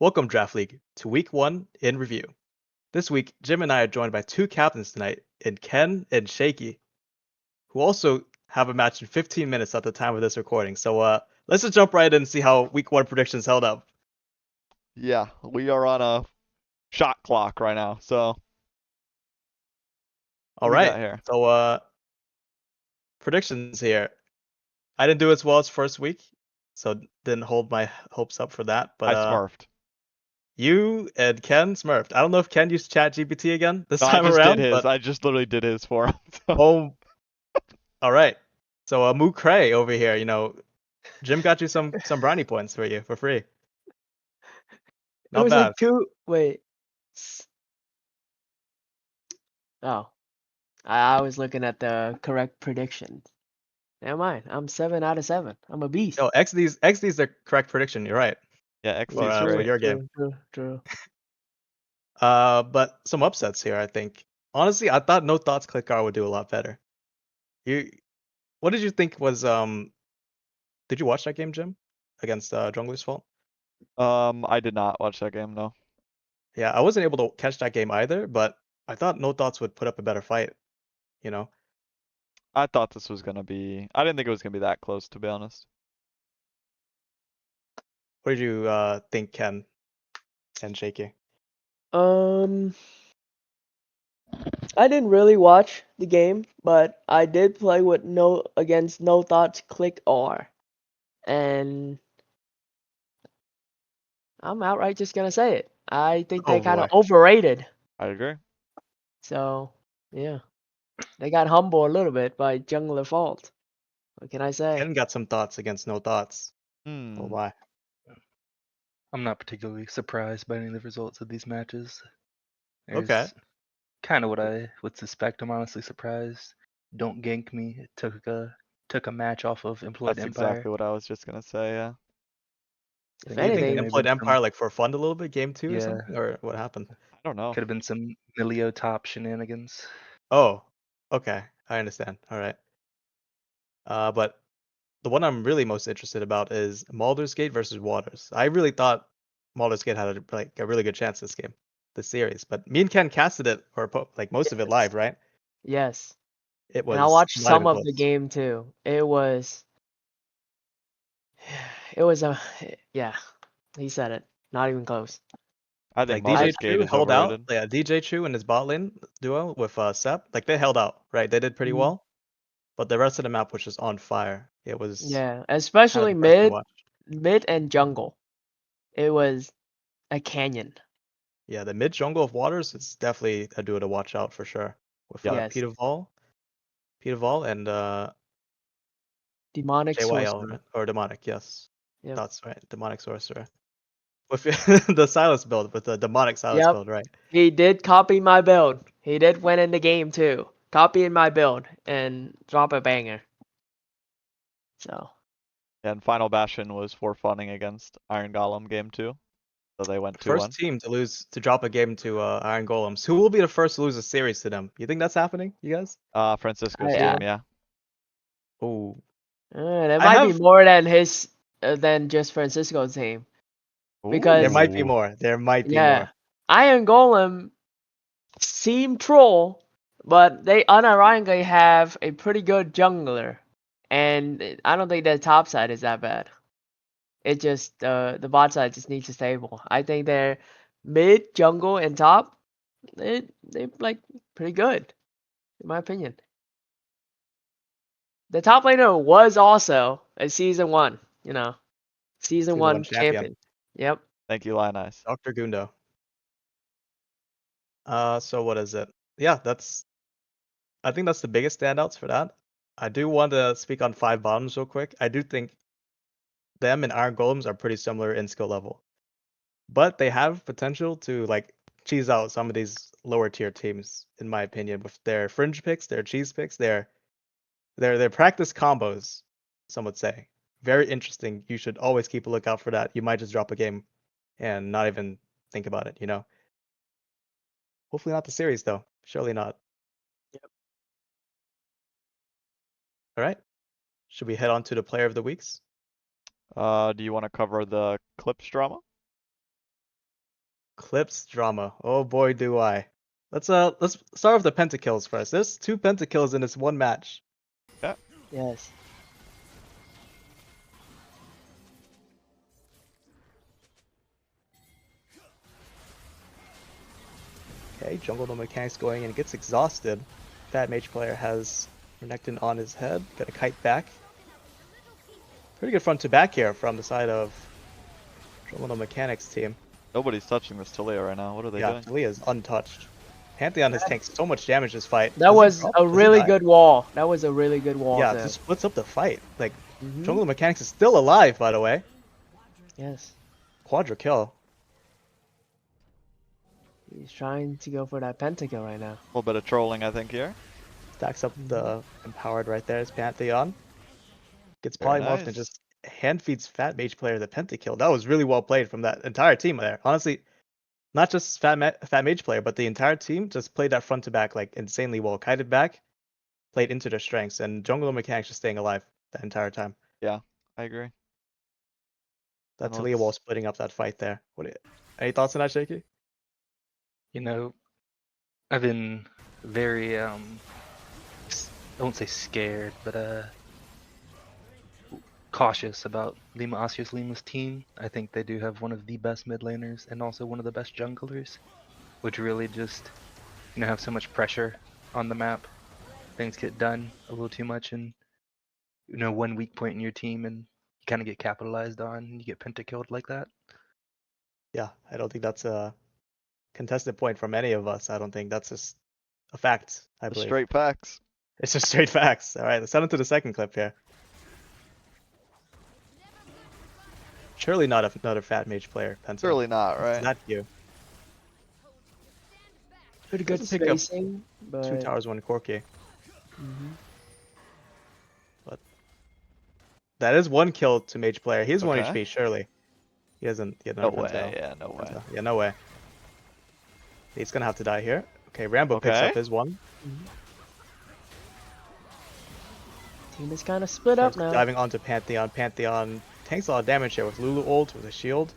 Welcome, Draft League, to Week 1 in review. This week, Jim and I are joined by two captains tonight in Ken and Shaky, who also have a match in 15 minutes at the time of this recording. So let's just jump right in and see how Week 1 predictions held up. Yeah, we are on a shot clock right now. So All what we got right, here? so predictions here. I didn't do as well as first week, so didn't hold my hopes up for that. But I smurfed. you and Ken smurfed. I don't know if Ken used ChatGPT again this No, I time just did around, his. but I just literally did his for him. So. oh, all right. So Moo Cray over here, Jim got you some brownie points for you for free. It Not was bad. like two. Wait. Oh, I was looking at the correct predictions. Never mind. I'm 7 out of 7. I'm a beast. Yo, XD's the correct prediction. You're right. Yeah, For XD's for great. your game. True. But some upsets here, I think. Honestly, I thought No Thoughts Clickar would do a lot better. What did you think was Did you watch that game, Jim, against Jungler's Fault? I did not watch that game. No. Yeah, I wasn't able to catch that game either, but I thought No Thoughts would put up a better fight. You know, I thought this was gonna be. I didn't think it was gonna be that close, to be honest. what did you think, Ken and Shaky? Um, I didn't really watch the game, but I did play with against No Thoughts Click R, and I'm outright just gonna say it. I think they Oh kind boy. of overrated. I agree. So yeah, they got humbled a little bit by Jungler Fault. What can I say? Ken got some thoughts against No Thoughts. Oh my. I'm not particularly surprised by any of the results of these matches. Okay. There's kind of what I would suspect. I'm honestly surprised. Don't gank me. It took a match off of Employed That's Empire. exactly what I was just gonna say. Yeah. If Do you think anything, Employed Empire like for fun a little bit, game 2 or Yeah. something, or what happened? I don't know. Could have been some Milio top shenanigans. Oh, okay, I understand. All right. But the one I'm really most interested about is Baldur's Gate versus Waters. I really thought Baldur's Gate had a really good chance this game, this series. But me and Ken casted it like most of it yes, live, right? yes. It And I was watched not even some of the close. game too. It was, it was a, yeah. He said it. Not even close. I think Like DJ Baldur's Gate Chu is held out. overrated. Yeah, DJ Chu and his bot lane duo with Sep, like they held out, right? They did pretty Mhm. well. But the rest of the map was just on fire. It was Yeah, kind of especially depressing to watch. mid and jungle. It was a canyon. Yeah, the mid jungle of Waters is definitely a duo to watch out for sure. With Yep. Yes, Peter Vol and demonic JYL sorcerer. right? Or Demonic, yes. Yep. That's right. Demonic Sorcerer. With the Silas build, with the demonic Silas Yep. build, right? He did copy my build. He did win in the game too. Copying my build and drop a banger. So And Final Bastion was for funning against Iron Golem game 2. So they went First 2-1. team to drop a game to Iron Golems. Who will be the first to lose a series to them? You think that's happening, you guys? Francisco's I team, yeah. Oh, there I might be have. more than his than just Francisco's team There because might be Ooh. more. There might be yeah, more. Iron Golem seem troll, but they unironically have a pretty good jungler, and I don't think their top side is that bad. It just the bot side just needs to stable. I think their mid, jungle, and top they like pretty good, in my opinion. The top laner was also a season 1, season Season 1 1 champion, champion. Yep. Thank you, Lionice. Dr. Gundo. So what is it? Yeah, I think that's the biggest standouts for that. I do want to speak on Five Bottoms real quick. I do think them and Iron Golems are pretty similar in skill level, but they have potential to like cheese out some of these lower tier teams, in my opinion, with their fringe picks, their cheese picks, their practice combos. Some would say very interesting. You should always keep a lookout for that. You might just drop a game and not even think about it. Hopefully not the series though. Surely not. All right. Should we head on to the player of the weeks? Do you want to cover the clips drama? Clips drama. Oh boy, do I. Let's start with the pentakills first. There's 2 pentakills in this one match. Yes. Okay, jungle no mechanics going and gets exhausted. Fat mage player has Renekton on his head. Got a kite back. Pretty good front to back here from the side of jungle no mechanics team. Nobody's touching this Talia right now. What are they Yeah, doing? Talia is untouched. Pantheon has tanked so much damage this fight. That Does he was drop? a Does he really die? good wall. That was a really good wall Yeah, too. this splits up the fight. Like, Mhm. jungle mechanics is still alive, by the way. Yes. Quadra kill. He's trying to go for that pentakill right now. A little bit of trolling, I think, here. Stacks up the empowered right there is Pantheon. Gets Very polymorphed and nice. just hand feeds Fat Mage player the pentakill. That was really well played from that entire team there. Honestly, not just Fat Mage player, but the entire team just played that front to back like insanely well. Kited back, played into their strengths, and jungle mechanics just staying alive that entire time. Yeah, I agree. That And Talia wall let's- splitting up that fight there. Any thoughts on that, Shaky? You know, I've been very I won't say scared, but cautious about Lima Asios Lima's team. I think they do have one of the best mid laners and also one of the best junglers, which really just have so much pressure on the map. Things get done a little too much, and one weak point in your team, and you kind of get capitalized on, and you get pentakilled like that. Yeah, I don't think that's a contested point from any of us. I don't think that's just a fact, I the believe. straight facts. It's just straight facts. All right, let's head into the second clip here. Surely not another Fat Mage player, Penta. Surely not, It's right? not you. Pretty good Doesn't pick up spacing, but 2 towers, 1 Corki. Mhm. That is 1 kill to Mage player. He's 1 Okay. HP, surely. He doesn't get No another Penta. way. Yeah, no way. Penta. Yeah, no way. He's gonna have to die here. Okay, Rambo picks Okay. up his 1. Team is kind of split Starts up now. diving onto Pantheon. Pantheon tanks a lot of damage here with Lulu ult, with a shield.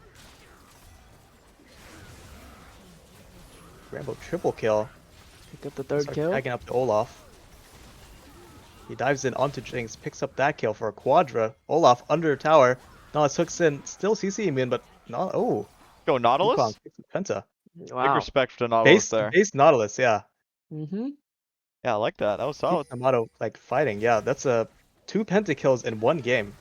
Rambo triple kill. Pick up the third Start kill. tagging up to Olaf. He dives in onto Jinx, picks up that kill for a quadra. Olaf under tower. Nautilus hooks in, still CC immune, but not. Oh, Go Nautilus. Wukong picks up Penta. Big Wow. respect to Nautilus there. Base Nautilus, yeah. Mm-hmm. Yeah, I like that. That was solid. Keeps Yamato like fighting. Yeah, that's a 2 pentakills in 1 game.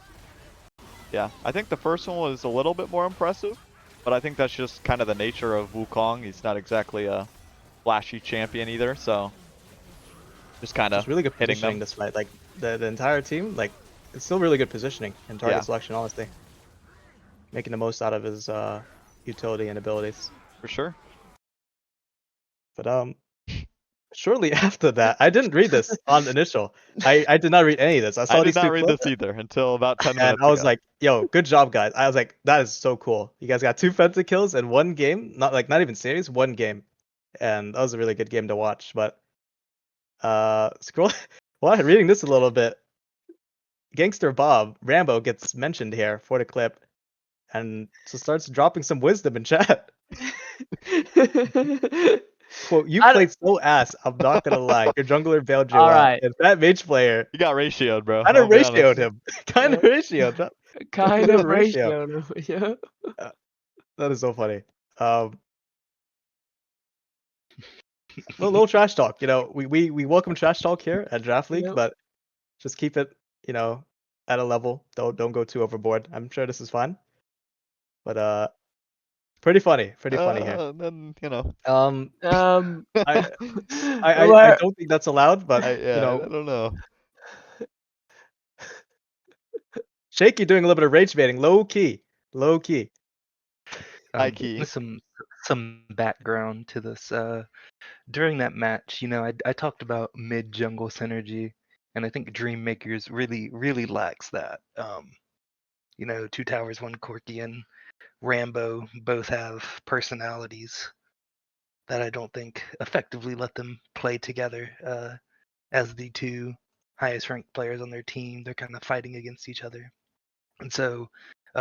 Yeah, I think the first one was a little bit more impressive, but I think that's just kind of the nature of Wukong. He's not exactly a flashy champion either, so just kind of It's really good hitting positioning them. this fight. Like the entire team, like it's still really good positioning and target Yeah. selection, honestly. Making the most out of his utility and abilities. For sure. But shortly after that, I didn't read this on initial. I did not read any of this. I saw I these did 2 not read clips, this either until about 10 and minutes I was ago. like, "Yo, good job, guys!" I was like, "That is so cool. You guys got 2 pentakills in 1 game. Not even series, 1 game." And that was a really good game to watch. But scroll while reading this a little bit, Gangster Bob Rambo gets mentioned here for the clip, and so starts dropping some wisdom in chat. Quote, "You I played so ass. I'm not gonna lie. Your jungler bailed you All out, right. and Fat Mage player You got ratioed, bro. kind of I'll be honest. ratioed him. Kind of Yeah. ratioed. kind Bit of a ratio. ratio. Yeah. That is so funny. Little trash talk. You know, we welcome trash talk here at Draft League, Yep. but just keep it, at a level. Don't go too overboard. I'm sure this is fun, but pretty funny here. And then, you know. I Where- don't think that's allowed, but I don't know. Shaky doing a little bit of rage baiting, low key. High key. Some background to this. During that match, I talked about mid jungle synergy, and I think Dream Makers really lacks that. 2 towers, 1 Corki, and Rambo both have personalities that I don't think effectively let them play together. As the 2 highest ranked players on their team, they're kind of fighting against each other, and so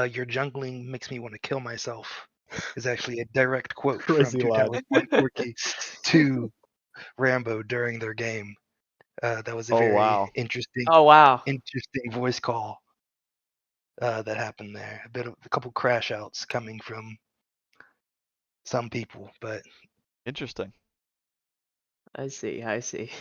your jungling makes me want to kill myself is actually a direct quote Crazy from line. 2014 to Rambo during their game. That was a Oh, very wow. interesting Oh wow. voice call that happened there. A couple crash outs coming from some people, but Interesting. I see. I see.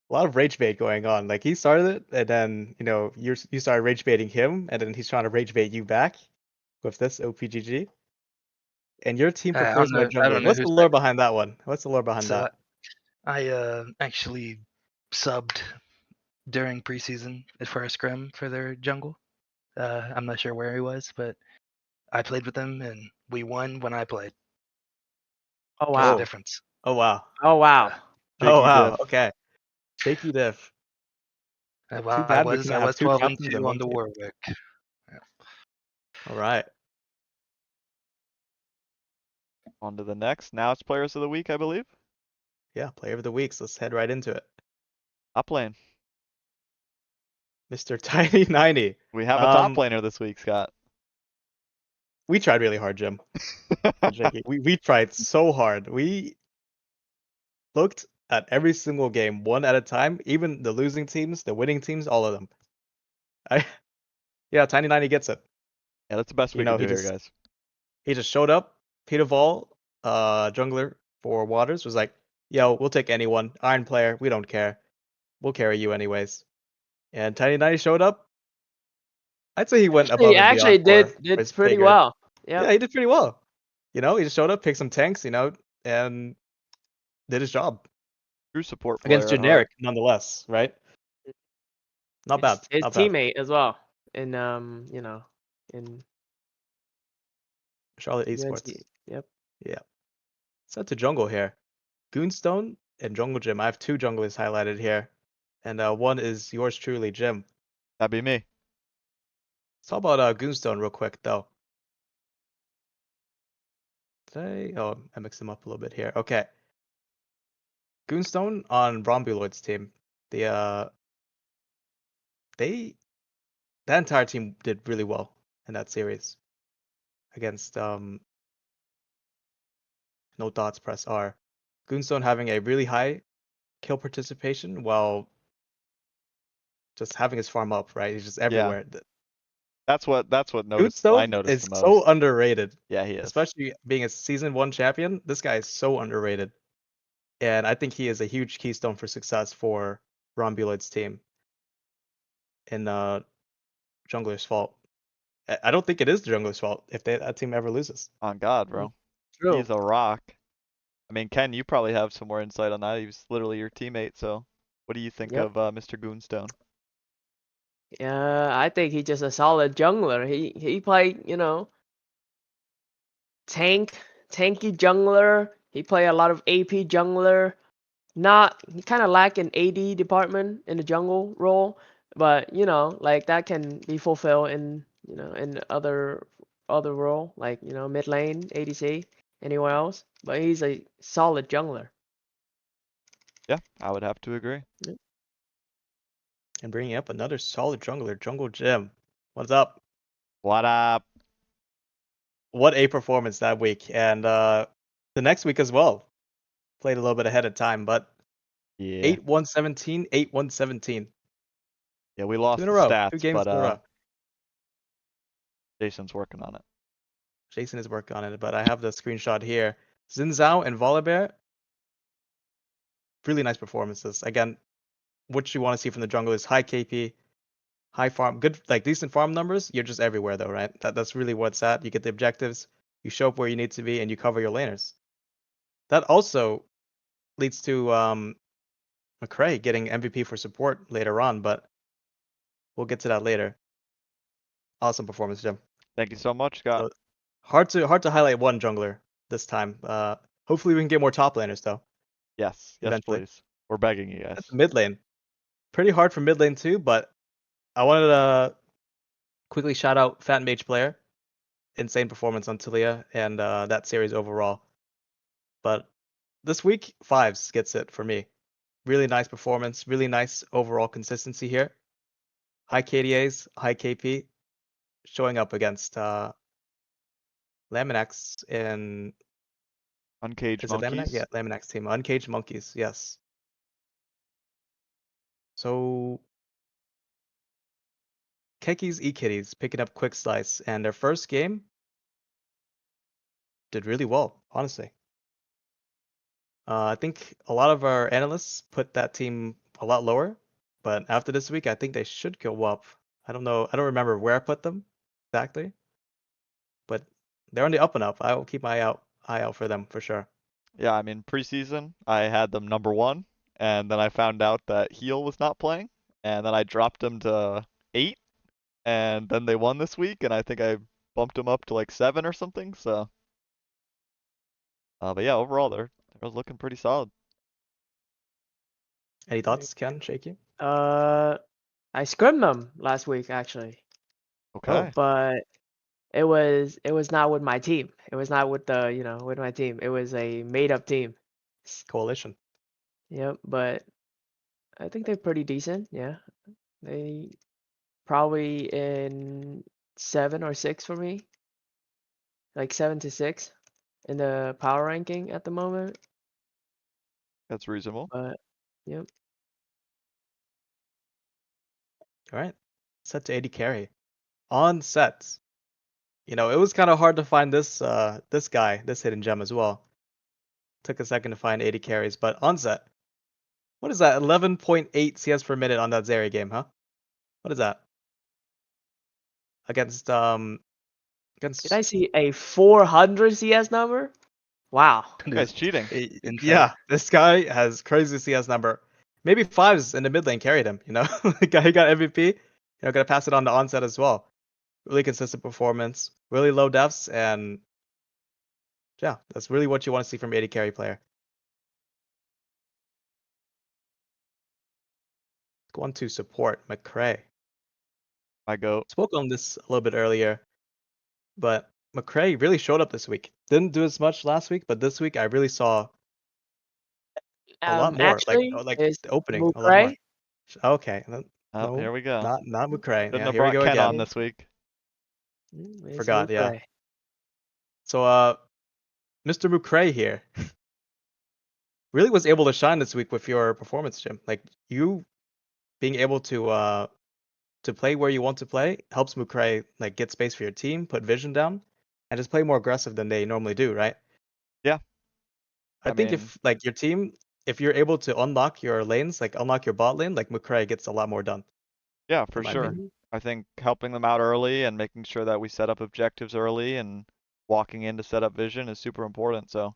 A lot of rage bait going on. Like he started it, and then you started rage baiting him, and then he's trying to rage bait you back with this OPGG. And your team I prefers don't my know. I jungler. don't know What's the who's lore behind that one? What's the lore behind so that? I actually subbed during preseason for a scrim for their jungle. I'm not sure where he was, but I played with him and we won when I played. Oh That's the wow. difference. Oh wow. Oh wow. Oh Shaky wow. diff. Okay. Shaky diff. Too Well, bad we cannot I have was two 12 and captains in 2 on one the team. Warwick. All right. On to the next. Now it's players of the week, I believe. Yeah, player of the week. So let's head right into it. Top lane. Mr. Tiny 90. We have a top laner this week, Scott. We tried really hard, Jim. And Shaky. We tried so hard. We looked at every single game one at a time, even the losing teams, the winning teams, all of them. Yeah, Tiny 90 gets it. Yeah, that's the best we You know, can do here, guys. he just showed up. Peter Vol, jungler for Waters, was like, "Yo, we'll take anyone. Iron player, we don't care. We'll carry you anyways." And Tiny 90 showed up. I'd say he went He above and actually beyond for did his pay pretty grade. well. Yeah, Yep. he did pretty well. He just showed up, picked some tanks, and did his job True support against player at heart. generic, nonetheless, right? Not bad, His not bad. teammate as well. In in Charlotte Esports. UNC. Yep. Yeah. Set to jungle here. Goonstone and Jungle Gym. I have two junglers highlighted here, and one is yours truly, Jim. That'd be me. Let's talk about Goonstone real quick, though. I mixed them up a little bit here. Okay. Goonstone on Brombuloid's team. The that entire team did really well in that series against No Dots Press R. Goonstone having a really high kill participation while just having his farm up, right? He's just Yeah. everywhere. That's what I Goonstone noticed is the so most. underrated. Yeah, he is. Especially being a season 1 champion. This guy is so underrated. And I think he is a huge keystone for success for Rombuloid's team in Jungler's fault. I don't think it is the Jungler's fault if that team ever loses. On God, bro. True. He's a rock. I mean, Ken, you probably have some more insight on that. He was literally your teammate, so what do you think Yep. of Mr. Goonstone? Yeah, I think he's just a solid jungler. He played, tanky jungler. He play a lot of AP jungler. He kind of lack an AD department in the jungle role, but like that can be fulfilled in other role like mid lane ADC anywhere else. But he's a solid jungler. Yeah, I would have to agree. And bringing up another solid jungler, Jungle Gym. What's up? What up? What a performance that week. And the next week as well. Played a little bit ahead of time, but Yeah. 8-1-17, 8-1-17. Yeah, we lost Two in the a row. stats, 2 games but in a row. Jason's working on it. Jason is working on it, but I have the screenshot here. Xin Zhao and Volibear, really nice performances. Again, what you want to see from the jungle is high KP, high farm, good, like decent farm numbers. You're just everywhere though, right? That's really what's at. You get the objectives, you show up where you need to be, and you cover your laners. That also leads to McCray getting MVP for support later on, but we'll get to that later. Awesome performance, Jim. Thank you so much, Scott. So, hard to highlight one jungler this time. Hopefully we can get more top laners though. Yes, Eventually. please. We're begging you guys. That's mid lane. Pretty hard for mid lane too, but I wanted to quickly shout out Fat Mage Player. Insane performance on Talia and that series overall. But this week, Fives gets it for me. Really nice performance, really nice overall consistency here. High KDAs, high KP. showing up against Laminax in Uncaged is it Laminax? Monkeys. Yeah, Laminax team. Uncaged Monkeys, yes. So Keki's E-Kitties picking up Quick Slice, and their first game did really well, honestly. I think a lot of our analysts put that team a lot lower, but after this week, I think they should go up. I don't know. I don't remember where I put them exactly, but they're on the up and up. I will keep my eye out for them for sure. Yeah, I mean preseason I had them number 1, and then I found out that Heal was not playing, and then I dropped them to 8, and then they won this week, and I think I bumped them up to like 7 or something. So, but yeah, overall they're looking pretty solid. Any thoughts, Ken? Shaky? I scrimmed them last week actually. Okay. But it was not with my team. It was not with the with my team. It was a made up team. Coalition. Yep, but I think they're pretty decent. Yeah, they probably in 7 or 6 for me, like 7 to 6 in the power ranking at the moment. That's reasonable. But yep, All right. Set to 80 carry. On sets. You know, it was kind of hard to find this this hidden gem as well. Took a second to find 80 carries, but on set. What is that? 11.8 CS per minute on that Zeri game, huh? What is that? Against did I against see a 400 CS number? Wow. That guy's cheating. Insane. yeah, this guy has crazy CS number. Maybe fives in the mid lane carried him, you know? The guy got MVP, you know, gonna pass it on to onset as well. Really consistent performance, really low deaths, and yeah, that's really what you want to see from 80 carry player. Go on to support McCray. My goat. Spoke on this a little bit earlier, but McCray really showed up this week. Didn't do as much last week, but this week I really saw a lot more. Actually, Like is the opening a lot more. Mukray. Okay, Oh, no, here we go. not McCray. Shouldn't Yeah, have here we brought go Ken on again. this week. It's Forgot, yeah. Mukray. So Mr. McCray here really was able to shine this week with your performance, Jim. Like you being able to play where you want to play helps McCray like get space for your team, put vision down, and just play more aggressive than they normally do, right? Yeah. I I think mean, if like your team, if you're able to unlock your lanes, like unlock your bot lane, like McCray gets a lot more done, yeah, in for my sure. opinion. I think helping them out early and making sure that we set up objectives early and walking in to set up vision is super important. So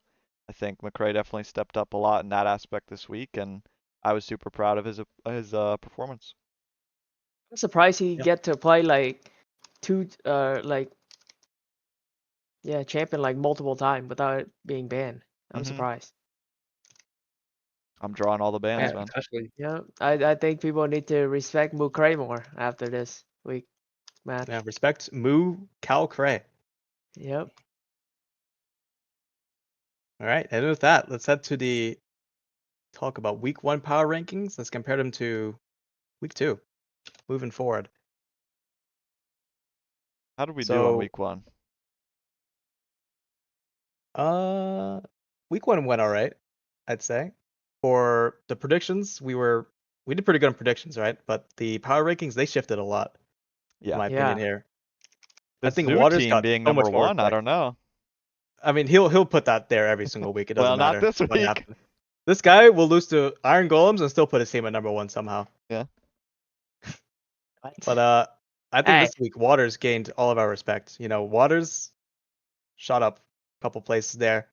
I think McCray definitely stepped up a lot in that aspect this week, and I was super proud of his performance. I'm surprised he Yeah. get to play like champion like multiple times without it being banned. I'm hmm surprised. I'm drawing all the Yeah, bands, I, man. especially yeah, I think people need to respect Mukray more after this week match. Yeah, respect Moo Cal Cray. Yep. All right, and with that, let's head to the talk about week 1 power rankings. Let's compare them to week 2, moving forward. How did we do on So, week 1? uh, week 1 went all right, I'd say. For the predictions, we did pretty good on predictions, right? But the power rankings, they shifted a lot, in Yeah. my opinion Yeah. here. I This think zoo Waters team got being so much number more 1, I respect. don't know. I mean, he'll put that there every single week. It doesn't Well, not matter this what week. happens. This guy will lose to Iron Golems and still put his team at number 1 somehow. Yeah. What? But I think Hey, this week Waters gained all of our respect. You know, Waters shot up a couple places there.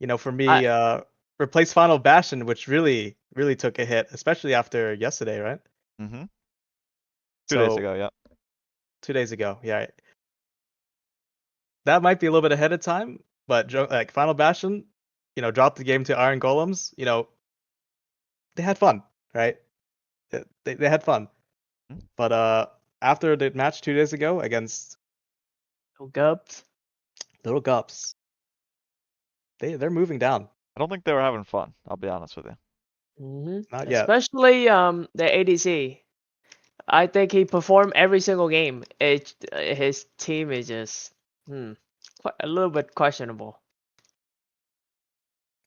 You know, for I me, replace Final Bastion, which really, really took a hit, especially after yesterday, right? hmm 2 days So ago, yeah. 2 days ago, yeah. That might be a little bit ahead of time, but like Final Bastion, you know, dropped the game to Iron Golems. You know, they had fun, right? They had fun. Mhm. But after the match 2 days ago against Gubs. Little Gups, they're moving down. I don't think they were having fun, I'll be honest with you. Hmm. Not yet. Especially the ADC. I think he performed every single game. His team is just a little bit questionable.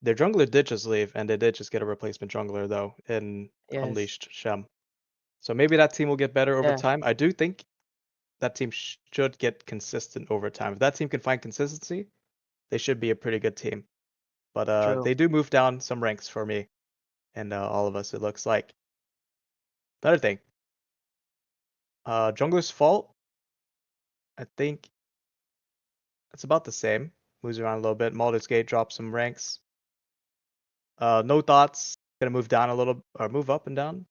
Their jungler did just leave, and they did just get a replacement jungler though in Yes. Unleashed Shem. So maybe that team will get better over Yeah. time. I do think that team should get consistent over time. If that team can find consistency, they should be a pretty good team. But True. they do move down some ranks for me and all of us. It looks like. Another thing, jungler's fault. I think it's about the same. Moves around a little bit. Baldur's Gate drops some ranks. No thoughts. Gonna move down a little, or move up and down.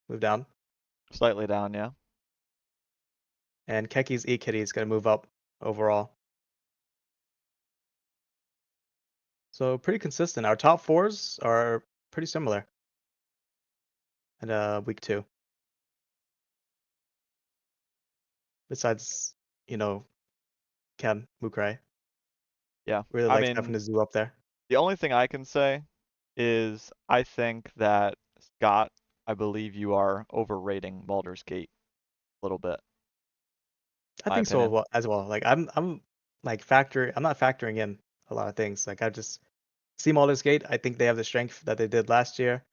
Move down. Slightly down, yeah. And Keki's E-Kitty is gonna move up overall. So pretty consistent. Our top fours are pretty similar. And week 2. Besides, Ken Mukrai. Yeah. Really I like having mean, the zoo up there. the only thing I can say is I think that Scott, I believe you are overrating Baldur's Gate a little bit. I My think so opinion. as well. Like I'm I'm not factoring in a lot of things. Like I just see Baldur's Gate. I think they have the strength that they did last year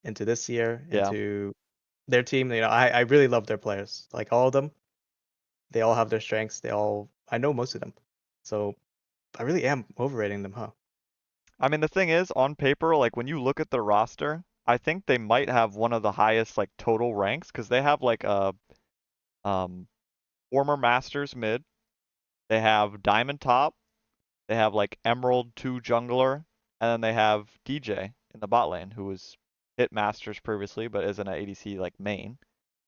into this year, Yeah. into their team. I really love their players. Like all of them. They all have their strengths. I know most of them. So I really am overrating them, huh? I mean, the thing is, on paper, like when you look at the roster, I think they might have one of the highest like total ranks because they have like a former Masters mid, they have Diamond top, they have like Emerald 2 jungler, and then they have DJ in the bot lane who was hit Masters previously but isn't an ADC like main.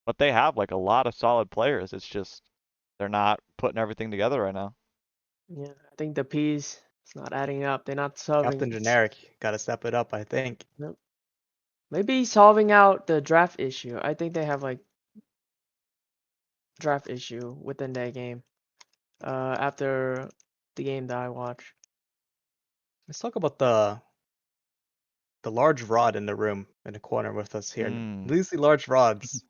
But they have like a lot of solid players. It's just they're not putting everything together right now. Yeah. I think the P's it's not adding up. They're not solving. Captain Generic, gotta step it up, I think. Nope. Maybe solving out the draft issue. I think they have like draft issue within that game. After the game that I watched. Let's talk about the large rod in the room in the corner with us here. Mm. These large rods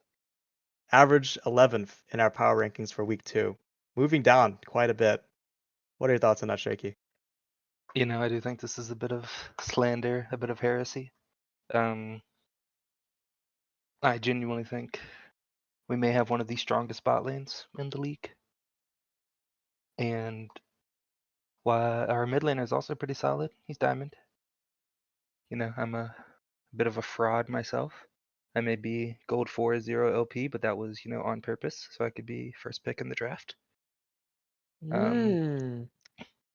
average 11th in our power rankings for week 2, moving down quite a bit. What are your thoughts on that, Shaky? I do think this is a bit of slander, a bit of heresy. I genuinely think we may have one of the strongest bot lanes in the league. And while our mid laner is also pretty solid, he's diamond. I'm a bit of a fraud myself. I may be gold 4-0 LP, but that was, on purpose, so I could be first pick in the draft. Hmm.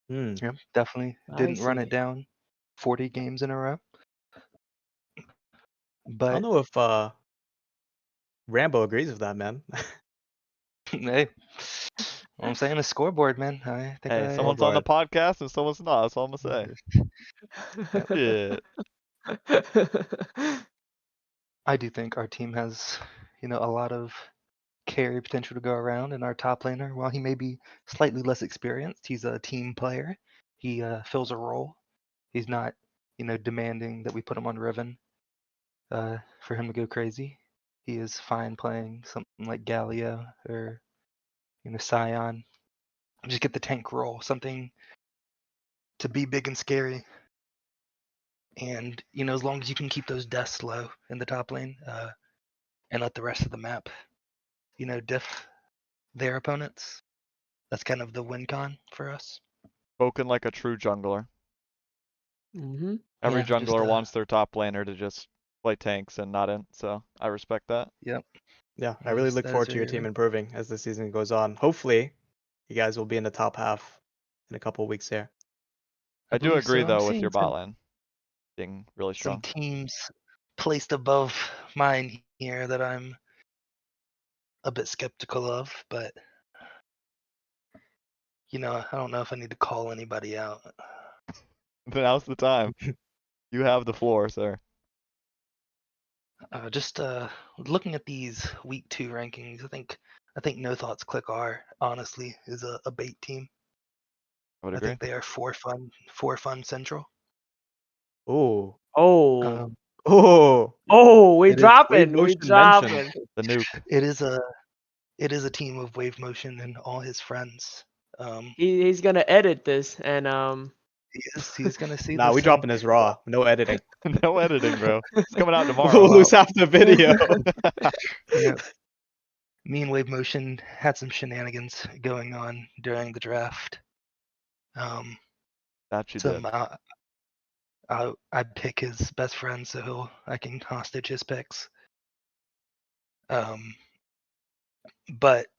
Hmm. Yeah, definitely I didn't run it see. down 40 games in a row. I don't But know if Rambo agrees with that, man. hey, all I'm saying is scoreboard, man. I think Hey, I someone's on the Scoreboard. podcast and someone's not. That's all I'm gonna say. Yep. Yeah. I do think our team has, a lot of carry potential to go around, and our top laner, while he may be slightly less experienced, he's a team player. He fills a role. He's not, demanding that we put him on Riven for him to go crazy. He is fine playing something like Galio or, Scion. Just get the tank role, something to be big and scary. And, as long as you can keep those deaths low in the top lane and let the rest of the map, diff their opponents, that's kind of the win con for us. Spoken like a true jungler. Mm-hmm. Every Yeah, just jungler wants their top laner to just play tanks and not in, so I respect that. yep. Yeah, I really look That is forward to very your team right. improving as the season goes on. Hopefully, you guys will be in the top half in a couple weeks here. I I do believe agree so. I'm though with seeing your bot lane being really some strong. teams placed above mine here that I'm a bit skeptical of, but I don't know if I need to call anybody out. Now's the time. You have the floor, sir. Just looking at these week 2 rankings, I think No Thoughts Click R honestly is a bait team. I would I agree. think they are for fun central. Ooh, Oh. Oh, Oh, we It is dropping. We Wave Motion mentioned. dropping. The nuke. it is a team of Wave Motion and all his friends. He's gonna edit this and He's gonna see Nah, this we and dropping this raw. No editing. No editing, bro. It's coming out tomorrow. We'll lose half the video. you know, me and Wave Motion had some shenanigans going on during the draft. That you Some did. I pick his best friend so I can hostage his picks. But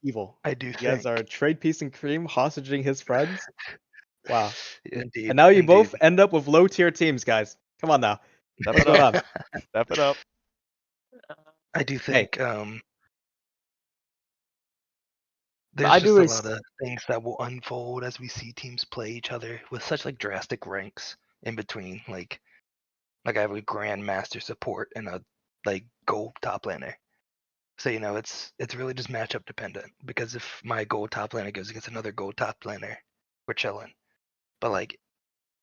Evil. I do You guys think are trade piece and cream hostage his friends. Wow. indeed, And now you indeed. both end up with low tier teams, guys. Come on now. Step What's it going up. on? Step it up. I do Hey. think I there's do just a lot of things that will unfold as we see teams play each other with such like drastic ranks in between. Like I have a grandmaster support and a like gold top laner. So it's really just matchup dependent because if my gold top laner goes against another gold top laner, we're chilling. But like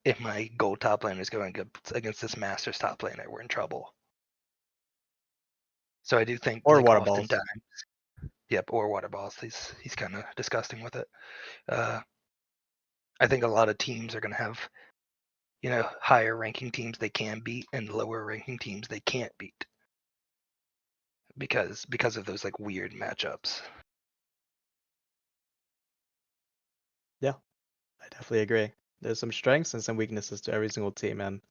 if my gold top laner is going against this master's top laner, we're in trouble. So I do think Or like water balls. oftentimes, yep, or water balls. He's kind of disgusting with it. I think a lot of teams are gonna have higher ranking teams they can beat and lower ranking teams they can't beat because of those like weird matchups. Yeah, I definitely agree. There's some strengths and some weaknesses to every single team, and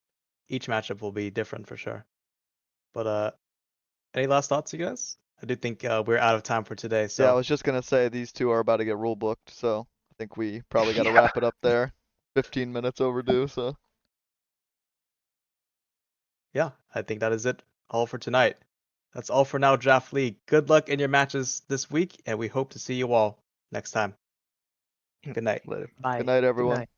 each matchup will be different for sure. But any last thoughts, you guys? I do think we're out of time for today. So Yeah, I was just gonna say these two are about to get rule booked, so I think we probably got to Yeah. wrap it up there. 15 minutes overdue, so. yeah, I think that is it all for tonight. That's all for now, Draft League. Good luck in your matches this week, and we hope to see you all next time. Good night. Later. Bye. Good night, Good everyone. night.